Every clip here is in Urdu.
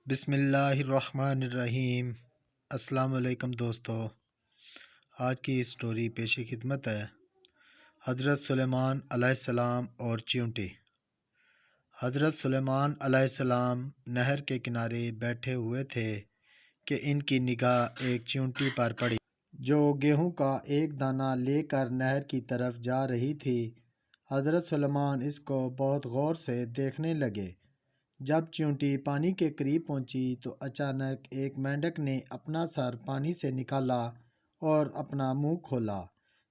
بسم اللہ الرحمن الرحیم۔ السلام علیکم دوستو، آج کی سٹوری پیش خدمت ہے حضرت سلیمان علیہ السلام اور چیونٹی۔ حضرت سلیمان علیہ السلام نہر کے کنارے بیٹھے ہوئے تھے کہ ان کی نگاہ ایک چیونٹی پر پڑی جو گیہوں کا ایک دانہ لے کر نہر کی طرف جا رہی تھی۔ حضرت سلیمان اس کو بہت غور سے دیکھنے لگے۔ جب چیونٹی پانی کے قریب پہنچی تو اچانک ایک مینڈک نے اپنا سر پانی سے نکالا اور اپنا منہ کھولا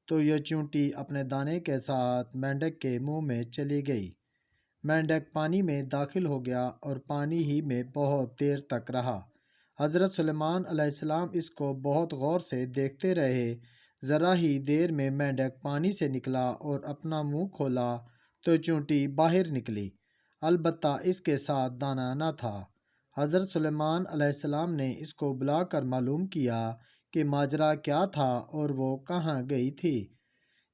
تو یہ چیونٹی اپنے دانے کے ساتھ مینڈک کے منہ میں چلی گئی۔ مینڈک پانی میں داخل ہو گیا اور پانی ہی میں بہت دیر تک رہا۔ حضرت سلیمان علیہ السلام اس کو بہت غور سے دیکھتے رہے۔ ذرا ہی دیر میں مینڈک پانی سے نکلا اور اپنا منہ کھولا تو چیونٹی باہر نکلی، البتہ اس کے ساتھ دانہ نہ تھا۔ حضرت سلیمان علیہ السلام نے اس کو بلا کر معلوم کیا کہ ماجرا کیا تھا اور وہ کہاں گئی تھی۔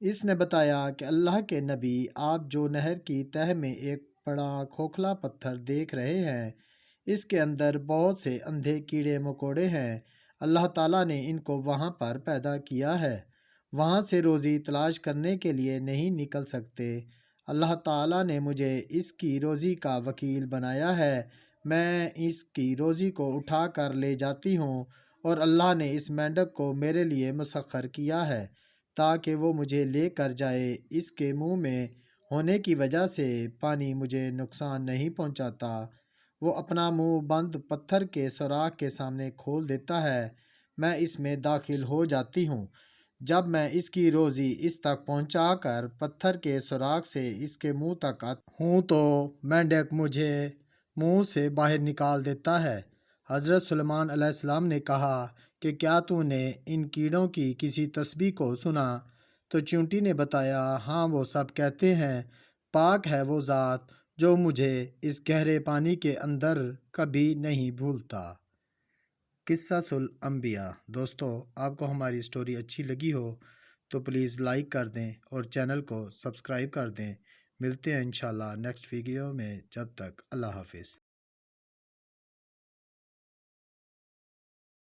اس نے بتایا کہ اللہ کے نبی، آپ جو نہر کی تہہ میں ایک بڑا کھوکھلا پتھر دیکھ رہے ہیں، اس کے اندر بہت سے اندھے کیڑے مکوڑے ہیں۔ اللہ تعالیٰ نے ان کو وہاں پر پیدا کیا ہے، وہاں سے روزی تلاش کرنے کے لیے نہیں نکل سکتے۔ اللہ تعالیٰ نے مجھے اس کی روزی کا وکیل بنایا ہے، میں اس کی روزی کو اٹھا کر لے جاتی ہوں، اور اللہ نے اس مینڈک کو میرے لیے مسخر کیا ہے تاکہ وہ مجھے لے کر جائے۔ اس کے منہ میں ہونے کی وجہ سے پانی مجھے نقصان نہیں پہنچاتا، وہ اپنا منہ بند پتھر کے سوراخ کے سامنے کھول دیتا ہے، میں اس میں داخل ہو جاتی ہوں۔ جب میں اس کی روزی اس تک پہنچا کر پتھر کے سوراخ سے اس کے منہ تک آتا ہوں تو مینڈک مجھے منہ سے باہر نکال دیتا ہے۔ حضرت سلیمان علیہ السلام نے کہا کہ کیا تو نے ان کیڑوں کی کسی تسبیح کو سنا؟ تو چیونٹی نے بتایا، ہاں، وہ سب کہتے ہیں، پاک ہے وہ ذات جو مجھے اس گہرے پانی کے اندر کبھی نہیں بھولتا۔ قصص الانبیاء۔ دوستو، آپ کو ہماری سٹوری اچھی لگی ہو تو پلیز لائک کر دیں اور چینل کو سبسکرائب کر دیں۔ ملتے ہیں انشاءاللہ نیکسٹ ویڈیو میں، جب تک اللہ حافظ۔